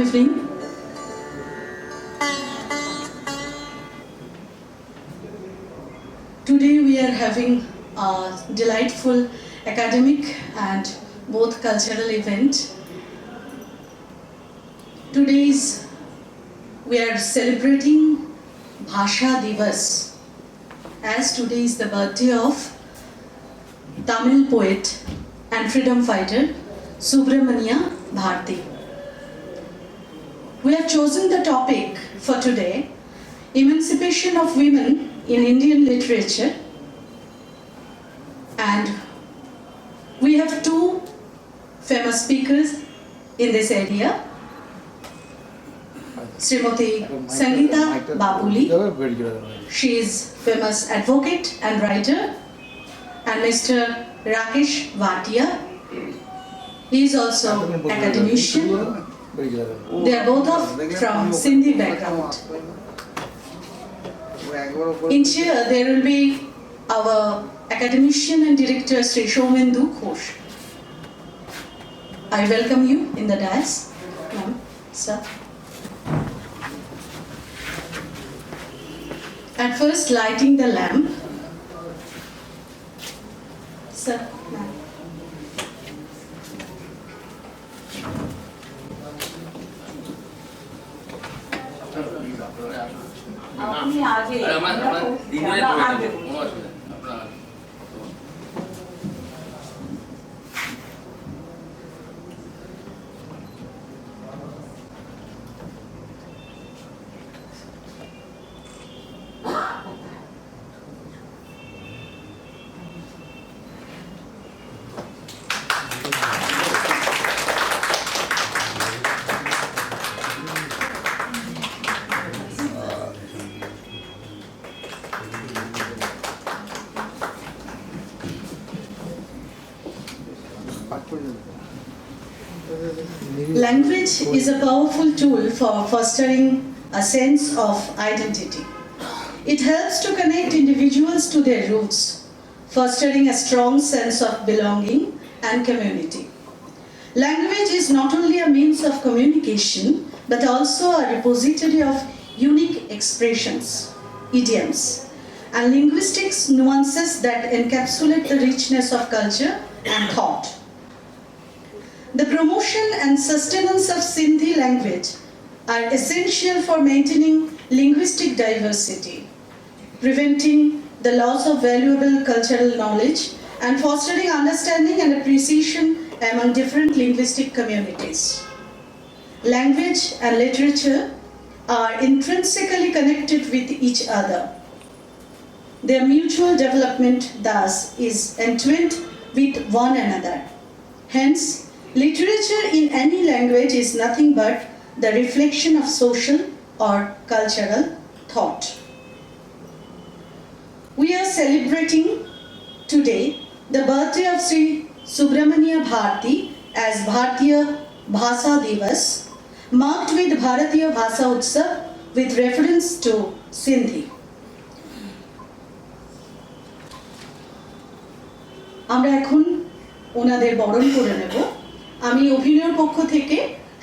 evening. Today we are having a delightful academic and both cultural event. We are celebrating Bhasha Divas, as today is the birthday of Tamil poet and freedom fighter Subramania Bharati. We have chosen the topic for today, emancipation of women in Indian literature, and we have two famous speakers in this area. Srimati Sangeeta Babuli, she is famous advocate and writer, and Mr. Rakesh Bhatia, he is also academician. They are both from Sindhi background. In here there will be our academician and director Sri Shomendu Ghosh. I welcome you in the dais, ma'am, sir. At first, lighting the lamp. Sir, ma'am. अपनी आगे आगे Language is a powerful tool for fostering a sense of identity. It helps to connect individuals to their roots, fostering a strong sense of belonging and community. Language is not only a means of communication, but also a repository of unique expressions, idioms, and linguistic nuances that encapsulate the richness of culture and thought. The promotion and sustenance of Sindhi language are essential for maintaining linguistic diversity, preventing the loss of valuable cultural knowledge, and fostering understanding and appreciation among different linguistic communities. Language and literature are intrinsically connected with each other. Their mutual development, thus, is entwined with one another. Hence, literature in any language is nothing but the reflection of social or cultural thought. We are celebrating today the birthday of Sri Subramania Bharati as Bharatiya Bhasha Divas, marked with Bharatiya Bhasha Utsav with reference to Sindhi. আমরা এখন ওনাদের বরণ করে নেব। আমি অভিনয়ের পক্ষ থেকে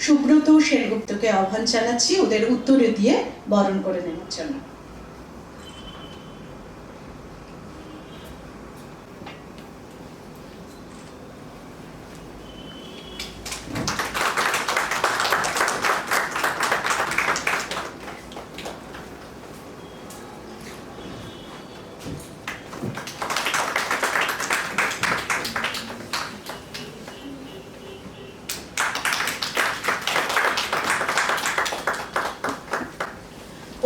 সুব্রত সেনগুপ্তকে আহ্বান জানাচ্ছি ওদের উত্তরে দিয়ে বরণ করে নেওয়ার জন্য।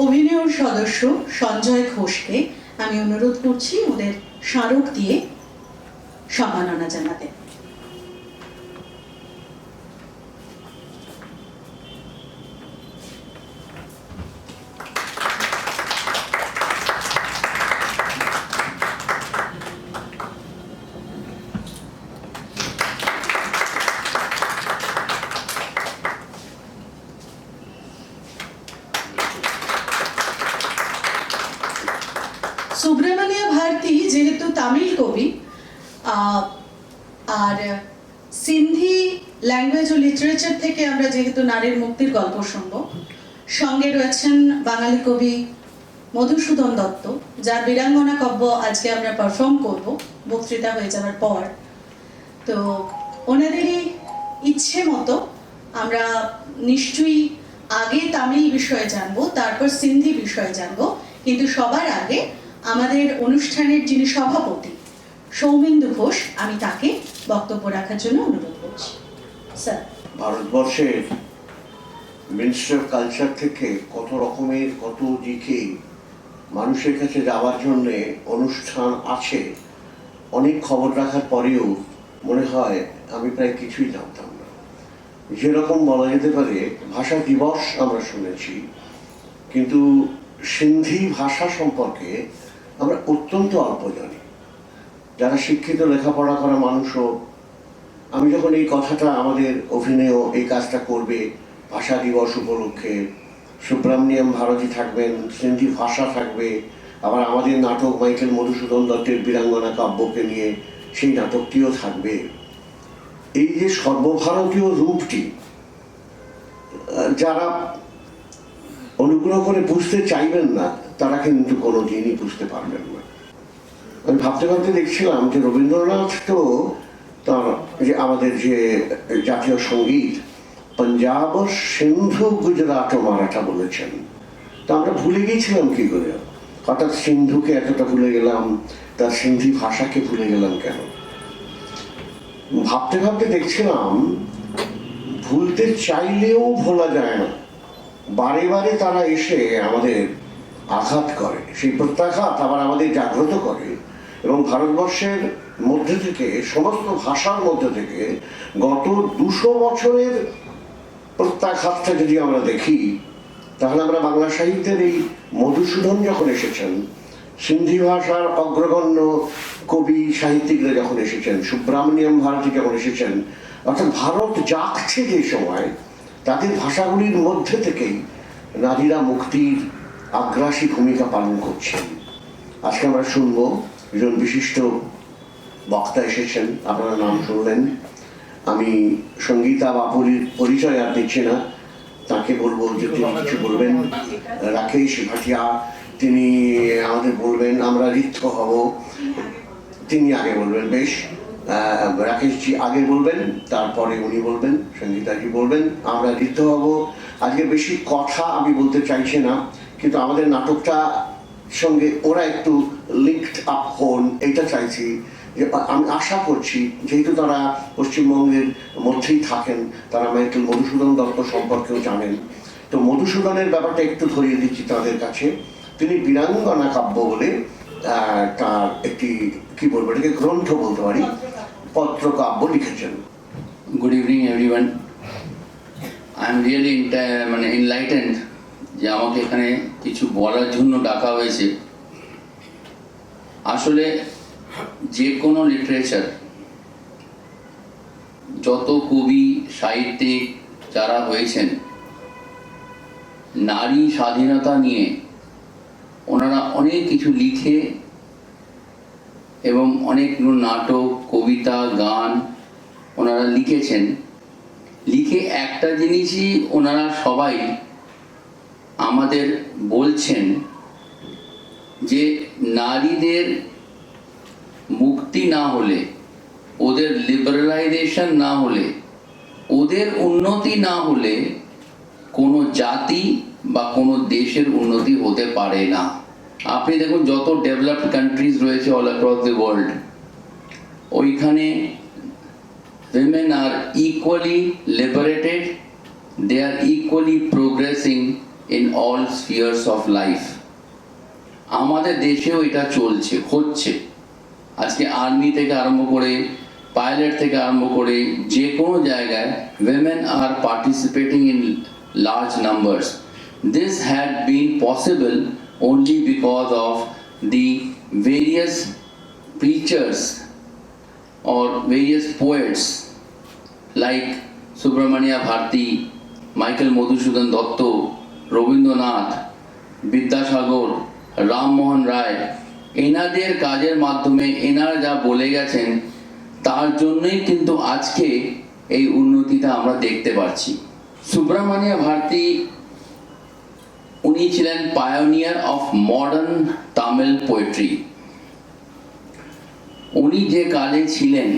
অভিনয় সদস্য সঞ্জয় ঘোষকে আমি অনুরোধ করছি ওদের স্মারক দিয়ে সম্মাননা জানাতে। সুব্রমণিয়া ভারতী যেহেতু তামিল কবি আর সিন্ধি ল্যাঙ্গুয়েজ ও লিটারেচার থেকে আমরা যেহেতু নারীর মুক্তির গল্প শুনব, সঙ্গে রয়েছেন বাঙালি কবি মধুসূদন দত্ত, যার বীরাঙ্গনা কাব্য আজকে আমরা পারফর্ম করব বক্তৃতা হয়ে যাওয়ার পর। তো ওনাদেরই ইচ্ছে মতো আমরা নিশ্চয়ই আগে তামিল বিষয়ে জানবো, তারপর সিন্ধি বিষয়ে জানবো, কিন্তু সবার আগে আমাদের অনুষ্ঠানের যিনি সভাপতি সৌমেন্দু ঘোষ, আমি তাকে বক্তব্য রাখার জন্য অনুরোধ করছি। স্যার। ভারতবর্ষের মিনিস্ট্রি অফ কালচার থেকে কত রকমের কত দিকে মানুষের কাছে যাওয়ার জন্যে অনুষ্ঠান আছে, অনেক খবর রাখার পরেও মনে হয় আমি প্রায় কিছুই জানতাম না। যেরকম বলা যেতে পারে ভাষা দিবস আমরা শুনেছি, কিন্তু সিন্ধি ভাষা সম্পর্কে আমরা অত্যন্ত অল্প জানি। যারা শিক্ষিত লেখাপড়া করা মানুষও, আমি যখন এই কথাটা আমাদের অভিনয় এই কাজটা করবে ভাষা দিবস উপলক্ষে, সুব্রমণিয়াম ভারতী থাকবেন, সিন্ধি ভাষা থাকবে, আবার আমাদের নাটক মাইকেল মধুসূদন দত্তের বীরাঙ্গনা কাব্যকে নিয়ে সেই নাটকটিও থাকবে। এই যে সর্বভারতীয় রূপটি যারা অনুগ্রহ করে বুঝতে চাইবেন না, তারা কিন্তু কোনোদিনই বুঝতে পারবেন না। আমি ভাবতে ভাবতে দেখছিলাম যে রবীন্দ্রনাথ তো তার যে আমাদের যে জাতীয় সঙ্গীত পাঞ্জাব সিন্ধু গুজরাট ও মারাঠা বলেছেন, তা আমরা ভুলে গিয়েছিলাম কি করে? হঠাৎ সিন্ধুকে এতটা ভুলে গেলাম, তার সিন্ধি ভাষাকে ভুলে গেলাম কেন? ভাবতে ভাবতে দেখছিলাম ভুলতে চাইলেও ভোলা যায় না। বারে বারে তারা এসে আমাদের আঘাত করে, সেই প্রত্যাঘাত আবার আমাদের জাগ্রত করে, এবং ভারতবর্ষের মধ্যে থেকে সমস্ত ভাষার মধ্যে থেকে গত 200 বছরের প্রত্যাঘাতটা যদি আমরা দেখি, তাহলে আমরা বাংলা সাহিত্যের এই মধুসূদন যখন এসেছেন, সিন্ধি ভাষার অগ্রগণ্য কবি সাহিত্যিকরা যখন এসেছেন, সুব্রমণিয়াম ভারতী যখন এসেছেন, অর্থাৎ ভারত জাগছে যে সময়, তাদের ভাষাগুলির মধ্যে থেকেই নারীরা মুক্তির আগ্রাসী ভূমিকা পালন করছেন। আজকে আমরা শুনবো একজন বিশিষ্ট বক্তা এসেছেন, আপনারা নাম শুনলেন। আমি সঙ্গীতা বাপুরির পরিচয় আর দিচ্ছি না, তাকে বলবো যে তিনি কিছু বলবেন। রাকেশ ভাটিয়া তিনি আমাদের বলবেন, আমরা ঋদ্ধ হব, তিনি আগে বলবেন। বেশ, রাকেশজি আগে বলবেন, তারপরে উনি বলবেন, সঙ্গীতাজি বলবেন, আমরা ঋদ্ধ হব। আজকে বেশি কথা আমি বলতে চাইছি না, কিন্তু আমাদের নাটকটা সঙ্গে ওরা একটু লিঙ্কড আপ হন, এটা চাইছি। যে আমি আশা করছি, যেহেতু তারা পশ্চিমবঙ্গের মধ্যেই থাকেন, তারা মাইকেল মধুসূদন দত্ত সম্পর্কেও জানেন, তো মধুসূদনের ব্যাপারটা একটু ধরিয়ে দিচ্ছি তাদের কাছে। তিনি বীরাঙ্গনা কাব্য বলে তার একটি কি বলবো, এটাকে গ্রন্থ বলতে পারি, পত্র কাব্য লিখেছেন। Good evening everyone. I am really enlightened যে আমাকে এখানে কিছু বলার জন্য ডাকা হয়েছে। আসলে যে কোনো লিটারেচার, যত কবি সাহিত্যিক যারা হয়েছেন, নারী স্বাধীনতা নিয়ে ওনারা অনেক কিছু লিখে এবং অনেক নাটক, কবিতা, গান ওনারা লিখেছেন। লিখে একটা জিনিসই ওনারা সবাই আমাদের বলছেন যে নারীদের মুক্তি না হলে, ওদের লিবারালাইজেশন না হলে, ওদের উন্নতি না হলে কোনো জাতি বা কোনো দেশের উন্নতি হতে পারে না। আপনি দেখুন যত ডেভেলপড কান্ট্রিজ রয়েছে অল অ্যাক্রস দ্য ওয়ার্ল্ড, ওইখানে women are equally liberated, they are equally progressing in all spheres of life. আমাদের দেশেও এটা চলছে, হচ্ছে। আজকে আর্মি থেকে আরম্ভ করে, পাইলট থেকে আরম্ভ করে, যে কোনো জায়গায় women are participating in large numbers. This had been possible only because of the various preachers or various poets like Subramania Bharati, Michael Madhusudan Dotto, Rabindranath, Vidyasagar, Ram Mohan Rai, এনাদের কাজের মাধ্যমে এনারা যা বলে গেছেন, তার জন্যই কিন্তু আজকে এই উন্নতিটা আমরা দেখতে পাচ্ছি। সুব্রমণ্য ভারতী উনি ছিলেন pioneer of modern Tamil poetry. উনি যে কালে ছিলেন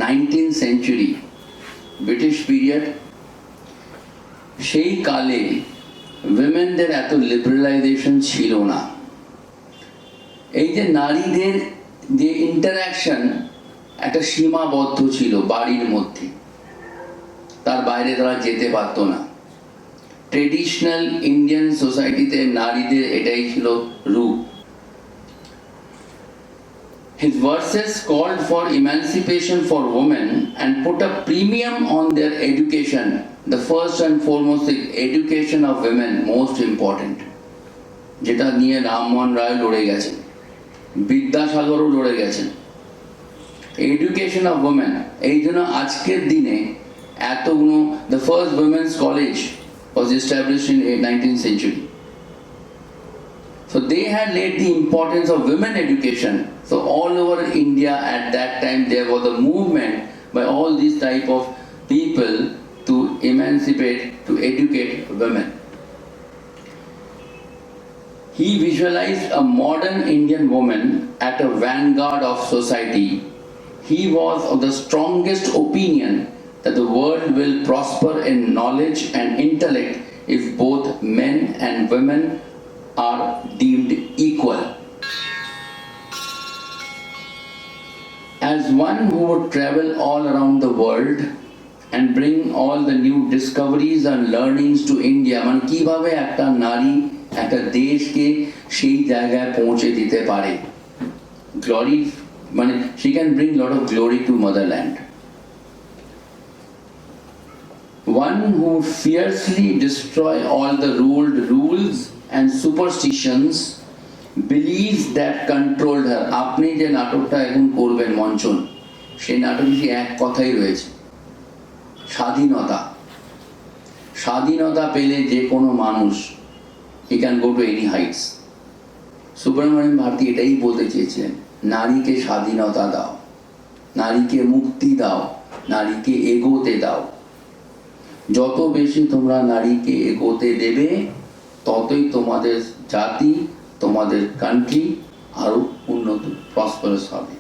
19th সেঞ্চুরি ব্রিটিশ পিরিয়ড, সেই কালে উইমেনদের এত লিবারালাইজেশন ছিল না। এই যে নারীদের যে ইন্টারাকশন একটা সীমাবদ্ধ ছিল বাড়ির মধ্যে, তার বাইরে তারা যেতে পারত না। ট্রেডিশনাল ইন্ডিয়ান সোসাইটিতে নারীদের এটাই ছিল রূপ। His verses called for emancipation for women and put a premium on their education. The first and foremost, the education of women, most important. যেটা নিয়ে রামমোহন রায় লড়ে গেছেন, বিদ্যাসাগরও লড়ে গেছেন। এডুকেশন অফ ওমেন, এই জন্য আজকের দিনে এতগুলো, the first women's college was established in 19th century. So they had laid the importance of women education. So all over India at that time there was a movement by all these type of people to emancipate, to educate women. He visualized a modern Indian woman at a vanguard of society. He was of the strongest opinion that the world will prosper in knowledge and intellect if both men and women are deemed equal. As one who would travel all around the world and bring all the new discoveries and learnings to India, মানে কিভাবে একটা নারী একটা দেশকে সেই জায়গায় পৌঁছে দিতে পারে, গ্লোরি, মানে she can bring lot of glory to motherland. One who would fiercely destroy all the ruled rules and superstitions, believes that controlled her. আপনি যে নাটকটা এখন করবেন মঞ্চন, সেই নাটকে এক কথাই রয়েছে, স্বাধীনতা। স্বাধীনতা পেলে যে কোনো মানুষ he can go to any heights. Subramanya Bharati এটাই বলতে চেয়েছিলেন, নারীকে স্বাধীনতা দাও, নারীকে মুক্তি দাও, নারীকে এগোতে দাও। যত বেশি তোমরা নারীকে এগোতে দেবে, ততই তোমাদের জাতি, তোমাদের কান্ট্রি আরো উন্নত, প্রসপারাস হবে।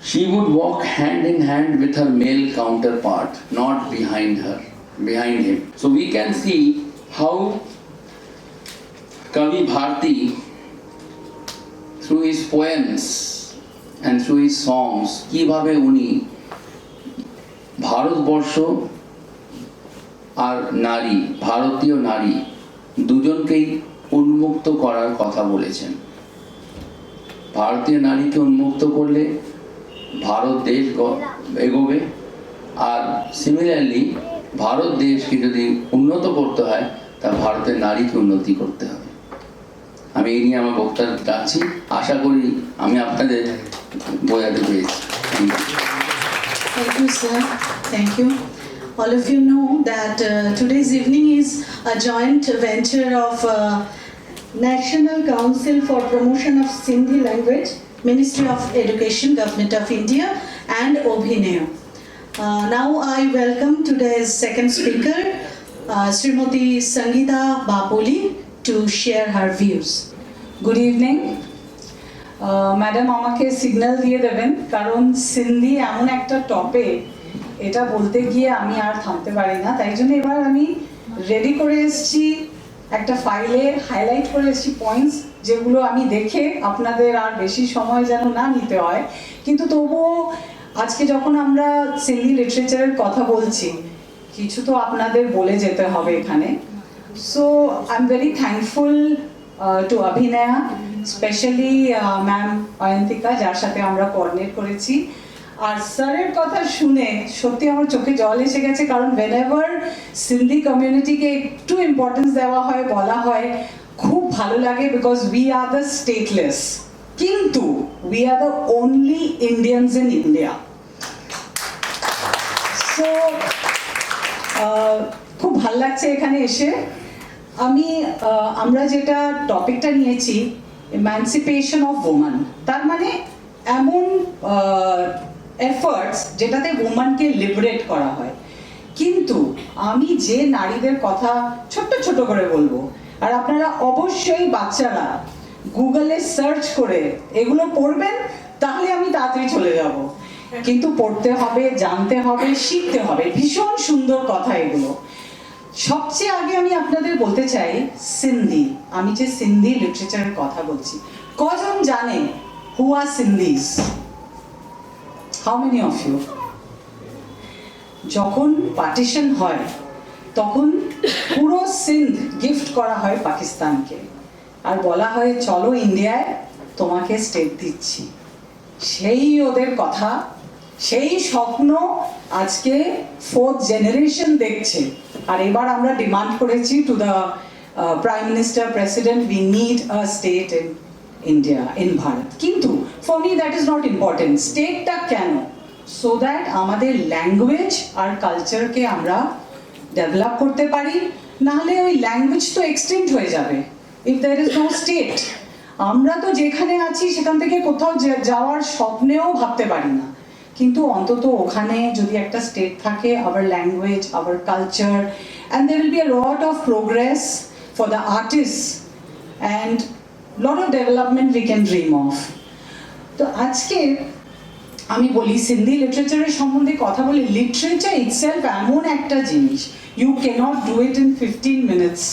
She would walk hand in hand with her male counterpart, not behind him. So we can see how Kavi Bharati, through his poems and through his songs, কিভাবে উনি ভারতবর্ষ আর নারী, ভারতীয় নারী দুজনকেই উন্মুক্ত করার কথা বলেছেন। ভারতীয় নারীকে উন্মুক্ত করলে ভারত দেশ এগোবে, আর সিমিলারলি ভারত দেশকে যদি উন্নত করতে হয় তা ভারতের নারীকে উন্নতি করতে হবে। আমি এই নিয়ে আমার বক্তব্য রাখছি, আশা করি আমি আপনাদের বোঝাতে পেরেছি। Thank you, sir. Thank you. All of you know that today's evening is a joint venture of National Council for Promotion of Sindhi Language, Ministry of Education, Government of India, and Obhineo. Now I welcome today's second speaker, Srimati Sangeeta Bapoli, to share her views. Good evening. Madam আমাকে signal দিয়ে দেবেন, কারণ সিন্ধি এমন একটা topic, এটা বলতে গিয়ে আমি আর থামতে পারি না। তাই জন্য এবার আমি রেডি করে এসেছি, একটা ফাইলে হাইলাইট করে এসেছি পয়েন্টস, যেগুলো আমি দেখে আপনাদের আর বেশি সময় যেন না নিতে হয়। কিন্তু তবুও আজকে যখন আমরা সিন্ধি লিটারেচারের কথা বলছি, কিছু তো আপনাদের বলে যেতে হবে এখানে। So I am very thankful to Abhinaya, specially ma'am Ayantika, যার সাথে আমরা কোঅর্ডিনেট করেছি। আর স্যারের কথা শুনে সত্যি আমার চোখে জল এসে গেছে, কারণ whenever সিন্ধি কমিউনিটিকে একটু ইম্পর্টেন্স দেওয়া হয়, বলা হয়, খুব ভালো লাগে, because we are the stateless, কিন্তু we are the only Indians in India. So খুব ভাল লাগছে এখানে এসে। আমরা যেটা টপিকটা নিয়েছি, এমানসিপেশন অফ ওম্যান, তার মানে এমন এফার্টস যেটাতে ওম্যানকে লিবারেট করা হয়। কিন্তু আমি যে নারীদের কথা ছোট্ট ছোট করে বলবো, আর আপনারা অবশ্যই বাচ্চারা গুগলে সার্চ করে এগুলো পড়বেন, তাহলে আমি তাড়াতাড়ি চলে যাব। কিন্তু পড়তে হবে, জানতে হবে, শিখতে হবে। ভীষণ সুন্দর কথা এগুলো। সবচেয়ে আগে আমি আপনাদের বলতে চাই সিন্ধি। আমি যে সিন্ধি লিটারেচারের কথা বলছি, কজন জানে who are Sindhis? How many of you? যখন পার্টিশন হয় তখন পুরো সিন্ধ গিফট করা হয় পাকিস্তানকে, আর বলা হয় চলো ইন্ডিয়ায় তোমাকে স্টেট দিচ্ছি। সেই ওদের কথা, সেই স্বপ্ন আজকে 4th জেনারেশন দেখছে। আর এবার আমরা ডিমান্ড করেছি to the prime minister, president, we need a state in India, in Bharat. কিন্তু for me that is not important. স্টেটটা কেন? সো দ্যাট আমাদের ল্যাঙ্গুয়েজ আর কালচারকে আমরা ডেভেলপ করতে পারি। নাহলে ওই ল্যাঙ্গুয়েজ তো এক্সটিংক্ট হয়ে যাবে if there is no state. আমরা তো যেখানে আছি সেখান থেকে কোথাও যাওয়ার স্বপ্নেও ভাবতে পারি না। কিন্তু অন্তত ওখানে যদি একটা স্টেট থাকে, our language, our culture, and there will be a lot of progress for the artist and lot of development we can dream of. তো আজকে আমি বলি সিন্ধি লিটারেচারের সম্বন্ধে কথা বলি। লিটারেচার ইটসেলফ এমন একটা জিনিস, you can't do it in 15 minutes.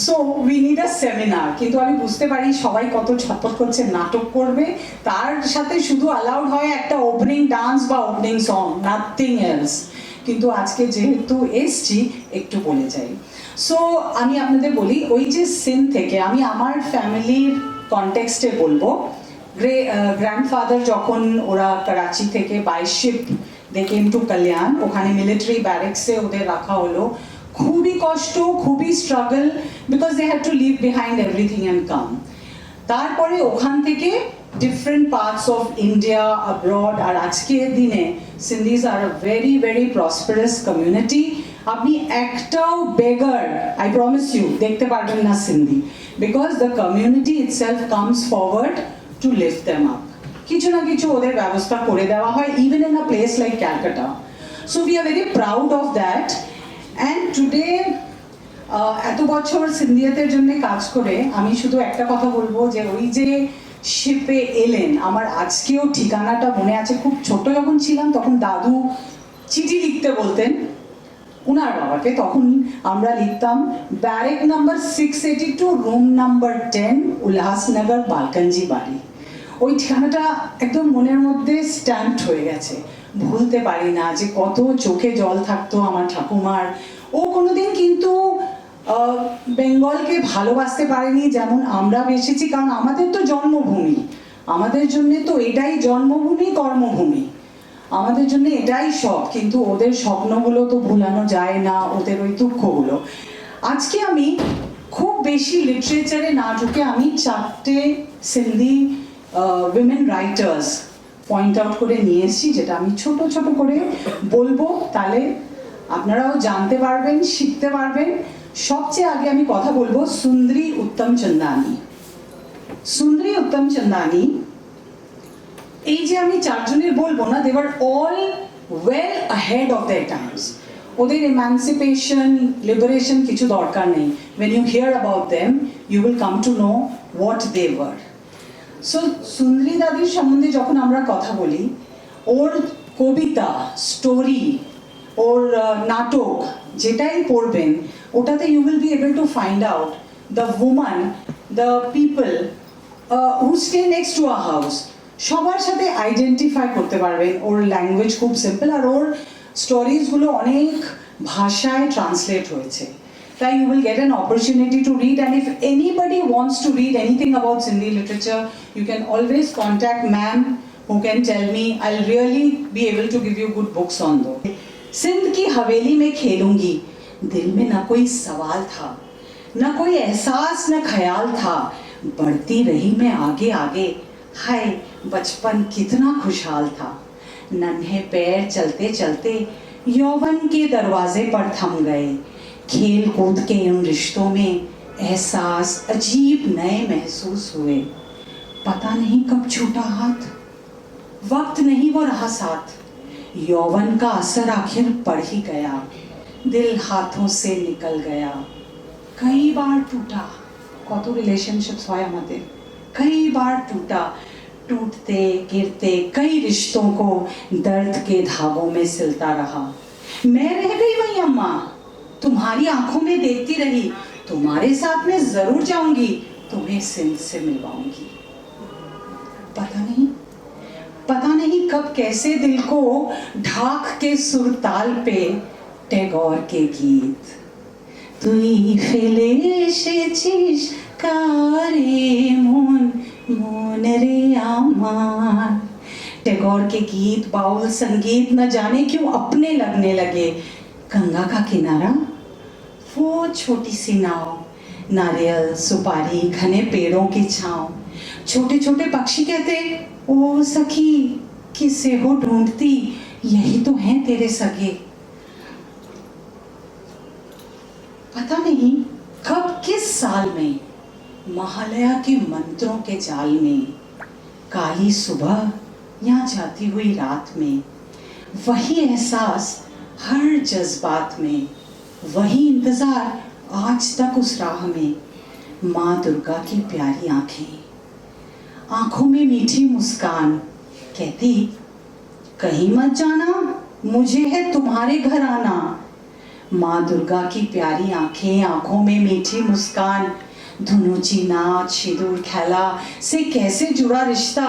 So we need a seminar. কিন্তু আমি বুঝতে পারি সবাই কত ছটফট করছে, নাটক করবে, তার সাথে শুধু অ্যালাউড হয় একটা ওপেনিং ডান্স বা ওপেনিং সং, নাথিং এলস। কিন্তু আজকে যেহেতু এসছি একটু বলে যাই। সো আমি আপনাদের বলি, ওই যে সিন্ধ থেকে আমি আমার ফ্যামিলির কনটেক্সটে বলবো। গ্র্যান্ডফাদার যখন ওরা করাচি থেকে by ship they came to Kalyan, ওখানে মিলিটারি ব্যারেক্সে ওদের রাখা হলো। খুবই কষ্ট, খুবই struggle, because they had to leave behind everything and come. তারপরে ওখান থেকে different parts of India, abroad. আর আজকের দিনে Sindhis are a very very prosperous community. আপনি একটাও বেগার, আই প্রমিস ইউ, দেখতে পারবেন না Sindhi, because the community itself comes forward to lift them up. কিছু না কিছু ওদের ব্যবস্থা করে দেওয়া হয়, even in a place like Calcutta. So we are very proud of that. And today এত বছর সিন্ধিয়াতের জন্য কাজ করে আমি শুধু একটা কথা বলবো, যে ওই যে শিপে এলেন, আমার আজকেও ঠিকানাটা মনে আছে। খুব ছোট যখন ছিলাম তখন দাদু চিঠি লিখতে বলতেন উনার বাবাকে, তখন আমরা লিখতাম ব্যারেক নাম্বার 682, রুম নাম্বার 10, উল্লাসনগর, বালকানজি বাড়ি। ওই ঠিকানাটা একদম মনের মধ্যে স্ট্যাম্পড হয়ে গেছে, ভুলতে পারি না। যে কত চোখে জল থাকতো আমার ঠাকুমার। ও কোনোদিন কিন্তু বেঙ্গলকে ভালোবাসতে পারেনি যেমন আমরা বেসেছি, কারণ আমাদের তো জন্মভূমি, আমাদের জন্য তো এটাই জন্মভূমি, কর্মভূমি, আমাদের জন্য এটাই সব। কিন্তু ওদের স্বপ্নগুলো তো ভুলানো যায় না, ওদের ওই দুঃখগুলো। আজকে আমি খুব বেশি লিটারেচারে না ঢুকে আমি 4টে Sindhi women writers point out করে নিয়ে এসেছি, যেটা আমি ছোট ছোট করে বলবো, তাহলে আপনারাও জানতে পারবেন, শিখতে পারবেন। সবচেয়ে আগে আমি কথা বলবো সুন্দরী উত্তম চন্দানী। সুন্দরী উত্তম চন্দানী, এই যে আমি 4 জনের বলবো না, they were all well ahead of their times. ওদের এমানসিপেশন, লিবারেশন কিছু দরকার নেই। when you hear about them you will come to know what they were. So সুন্দরী দাদির সম্বন্ধে যখন আমরা কথা বলি, ওর কবিতা, স্টোরি, ওর নাটক যেটাই পড়বেন, ওটাতে you will be able to find out the woman, the people who stay next to a house. সবার সাথে আইডেন্টিফাই করতে পারবেন। ওর ল্যাঙ্গুয়েজ খুব সিম্পল, আর ওর স্টোরিজগুলো অনেক ভাষায় ট্রান্সলেট হয়েছে। তাই you will get an opportunity to read, and if anybody wants to read anything about Sindhi literature, you can always contact ma'am, who can tell me. I'll really be able to give you good books on those. Sindh की हवेली में खेलूंगी, दिल में न कोई सवाल था, न कोई एहसास न ख्याल था, बढ़ती रही मैं आगे आगे, हाय बचपन कितना खुशहाल था, नन्हे पैर चलते चलते यौवन के दरवाजे पर थम गए, खेल कूद के उन रिश्तों में एहसास अजीब नए महसूस हुए, पता नहीं कब छूटा हाथ, वक्त नहीं वो रहा साथ, यौवन का असर आखिर पड़ ही गया, दिल हाथों से निकल गया, कई बार टूटा। কত রিলেশনशिপস হয় আমাদের, कई बार टूटा, टूटते गिरते कई रिश्तों को दर्द के धागों में सिलता रहा। मैं रह गई वही अम्मा, तुम्हारी आंखों में देखती रही, तुम्हारे साथ में जरूर जाऊंगी, तुम्हें सिंध से मिलवाऊंगी। पता नहीं कब कैसे दिल को ढाक के सुरताल पे टैगोर के गीत, তুই ফেলে এসেছিস কারে মন মন রে আমার। टैगोर के गीत, बाउल संगीत न जाने क्यों अपने लगने लगे। गंगा का किनारा, वो छोटी सी नाव, नारियल सुपारी घने पेड़ों की छांव, छोटे छोटे पक्षी कहते ओ सखी किसे हो ढूंढती, यही तो हैं तेरे सगे। पता नहीं कब किस साल में महालया के मंत्रों के जाल में, काली सुबह या जाती हुई रात में, वही एहसास हर जज्बात में, वही इंतजार आज तक उस राह में। माँ दुर्गा की प्यारी आंखें, आंखों में मीठी मुस्कान, कहती कहीं मत जाना, मुझे है तुम्हारे घर आना। माँ दुर्गा की प्यारी आंखें, आंखों में मीठी मुस्कान, धुनुची नाच सिंदूर खेला से कैसे जुड़ा रिश्ता,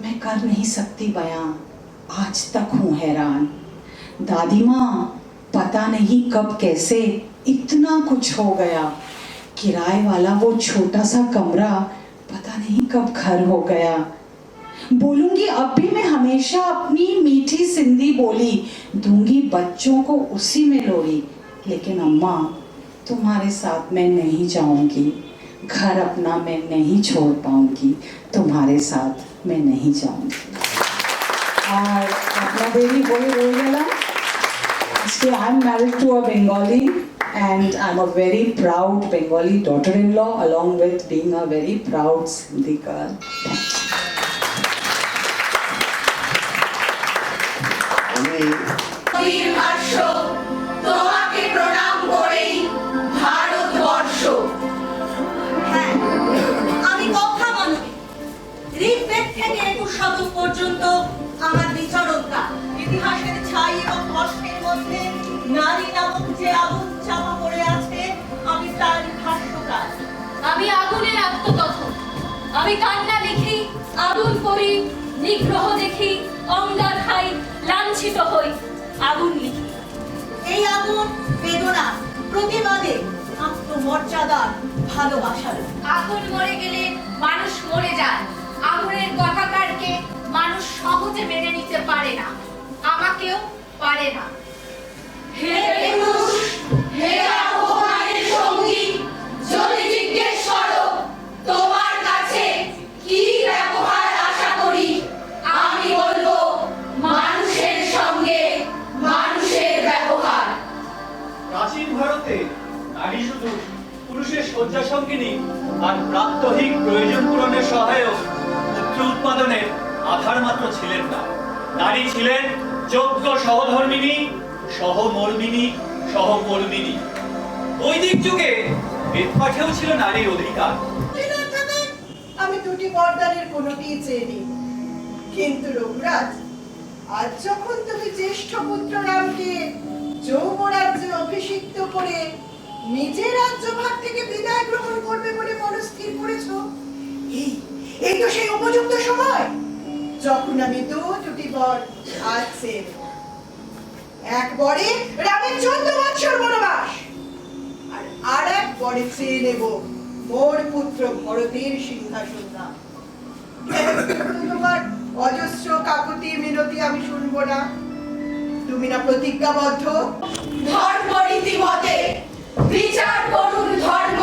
मैं कर नहीं सकती बयां, आज तक हूँ हैरान। दादी माँ, पता नहीं कब कैसे इतना कुछ हो गया, किराए वाला वो छोटा सा कमरा पता नहीं कब घर हो गया। बोलूंगी अब भी मैं हमेशा अपनी मीठी सिंधी बोली, दूंगी बच्चों को उसी में लोरी, लेकिन अम्मा तुम्हारे साथ मैं नहीं जाऊंगी, घर अपना मैं नहीं छोड़ पाऊंगी, तुम्हारे साथ मैं नहीं जाऊंगी। और अपना बेबी बोल गया, I am married to a Bengali and I'm a very proud Bengali daughter-in-law along with being a very proud Sindhi girl. তোমাকে প্রণাম করেই ভারতবর্ষ। হ্যাঁ, আমি কথা মানবি, ঋগ্বেদ থেকে 21 শতক পর্যন্ত আমার বিচরণকাল, ইতিহাসের ছাই এবং কষ্টের মধ্যে নারী নামক যে আগুন চাপা পড়ে আছে, আমি তার ভাষ্যকার। আমি আগুনের আত্মকথন, আমি কান্না লিখি, আগুন করি, নিগ্রহ দেখি, অঙ্গার খাই, লাঞ্ছিত হই, আগুন লিখি। এই আগুন বেদনা, প্রতিবাদে, আত্মমর্যাদার, ভালোবাসার। আগুন মরে গেলে মানুষ মরে যায়, আগুনের কথাকারকে মানুষ সহজে মেনে নিতে পারে না, আমাকেও পারে না। হে পুরুষ, হে আহ্বানের সঙ্গী, যদি জিজ্ঞেস করো তোমার কাছে কি ব্যবহার আশা করি, আমি বলবো মানুষের সঙ্গে মানুষের ব্যবহার। প্রাচীন ভারতে নারী শুধু পুরুষের শয্যা সঙ্গিনী আর প্রাত্যহিক প্রয়োজন পূরণের সহায়ক পুত্র উৎপাদনের আধার মাত্র ছিলেন না, নারী ছিলেন যোগ্য সহধর্মিণী, সহমর্মিণী, সহকর্মিণী। বৈদিক যুগে বেদপাঠেও ছিল নারীর অধিকার। আমি দুটি বরদানের কোনোটিই চেয়েনি, কিন্তু রঘুরাজ, আজ যখন তুমি জ্যেষ্ঠ পুত্র রামকে যৌবরাজ্যে অভিষিক্ত করে নিজের রাজ্যভার থেকে বিদায় গ্রহণ করবে বলে মনস্থির করেছো, এই তো সেই উপযুক্ত সময় যখন আমি দুটি বর আজ চেয়ে নেব। এক বরে রামের 14 বৎসর বনবাস, আর এক বরে চেয়ে নেব মোর পুত্র ভরতের সিংহাসন না। তোমার অজস্র কাকুতি মিনতি আমি শুনবো না, তুমি না প্রতিজ্ঞাবদ্ধ? ধর্ম রীতি মতে বিচার করুন ধর্ম,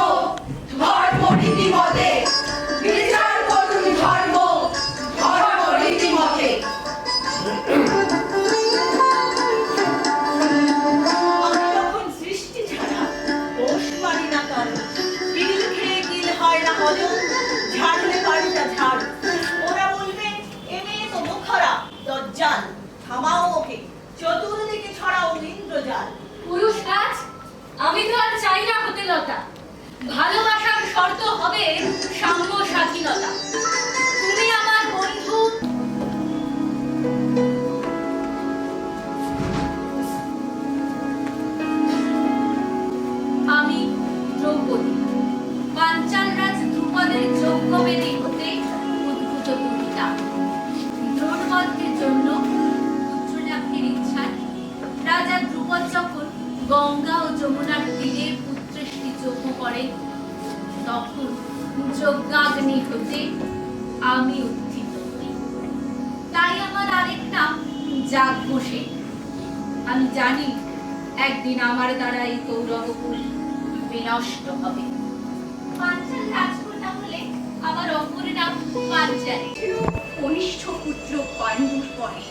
ধর্ম রীতি মতে বিচার করুন ধর্ম, ধর্ম রীতি মতে। আমি যখন সৃষ্টি ছাড়া দোষ পারি না কারো, কিল খেয়ে কিল হয় না হজম, ঝাড়লে পাল্টা ঝাড়। ওরা বলবে এ মেয়ে তো মুখা ভালোবাসার শর্ত হবে সাম্য স্বাধীনতা। তুমি আমার বন্ধু, আমি দ্রৌপদী, পাঞ্চাল রাজ ধ্রুপদের যজ্ঞবেদী হতে উদ্ভূত কবিতা। দ্রোণবধের জন্য পুত্র লাভের ইচ্ছায় রাজা ধ্রুপদ যখন গঙ্গা ও যমুনার তীরে পুত্রেষ্টি যজ্ঞ করেন, তখন যজ্ঞাগ্নি হতে আমি উত্থিত হই। তাই আমার আরেক নাম যাজ্ঞসেন। আমি জানি একদিন আমার দ্বারা এই কৌরবকুল বিনষ্ট হবে। পাঞ্চাল রাজকন্যা হলে আমার অপর নাম পাঞ্চালী। কনিষ্ঠ পুত্র পাণ্ডুর পরে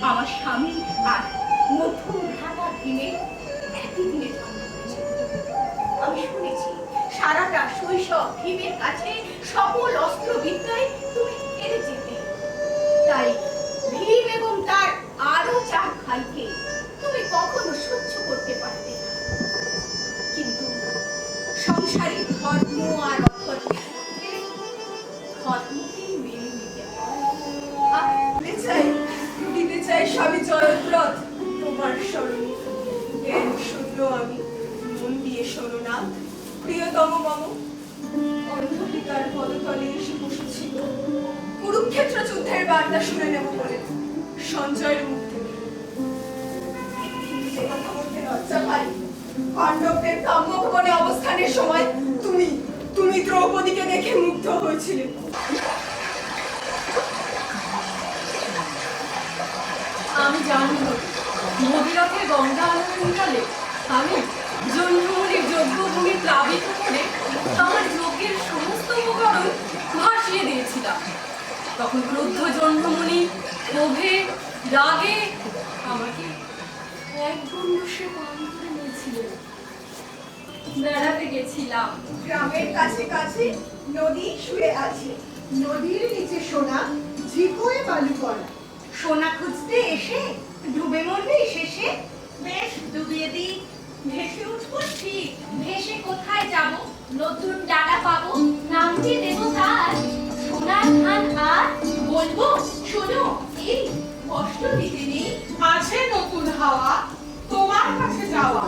আমার স্বামী আর মধ্যম ভ্রাতা ভীমের একই দিনে জন্ম হয়েছে। আমি শুনেছি সারাটা শৈশব ভীমের কাছে সকল অস্ত্র বিদ্যায় তুমি হেরে যেতে। তাই ভীম এবং তার আরো 4 ভাইকে তুমি কখনো সহ্য করতে পারবে না। কিন্তু সংসারে ধর্ম আর অধর্মের মধ্যে ধর্মকেই মেনে নিতে হয়। আর দিতে চাই স্বামী জয়দ্রথ তোমার স্মরণে। জ্ঞান শূন্য আমি, মন দিয়ে শোনো না প্রিয়তম মম। অন্ধকার পদতলে এসে বসেছিল কুরুক্ষেত্র যুদ্ধের বার্তা শুনে নেব বলে সঞ্জয়ের মুখ থেকে। কিন্তু সে কথা বলতে লজ্জা পাই। পাণ্ডবদের কাম্যভবনে অবস্থানের সময় তুমি দ্রৌপদীকে দেখে মুগ্ধ হয়েছিলে। আমি জানি ভগীরথের গঙ্গা আলোচনকালে আমি জন্মমুনির যজ্ঞভূমি প্লাবিত করে আমার যজ্ঞের সমস্ত উপকরণ ভাসিয়ে দিয়েছিলাম। তখন ক্রুদ্ধ জন্মমুনি ক্ষোভে রাগে আমাকে এক গণ্ডূষে পান করে নিয়েছিলেন। বেড়াতে গেছিলাম। গ্রামের কাছে কাছে নদী শুয়ে আছে, নদীর নিচে সোনা ঝিকোয় বালু করা। সোনা খুঁজতে এসে ডুবে মরবে শেষে। বেশ ডুবিয়ে দিই, ভেসে উঠবো ঠিক। ভেসে কোথায় যাব? নতুন ডানা পাবো, নামটি দেবো তার সোনার ধান। আর বলবো শোনো, এই কষ্ট দিতে নেই, আছে নতুন হাওয়া তোমার কাছে যাওয়া।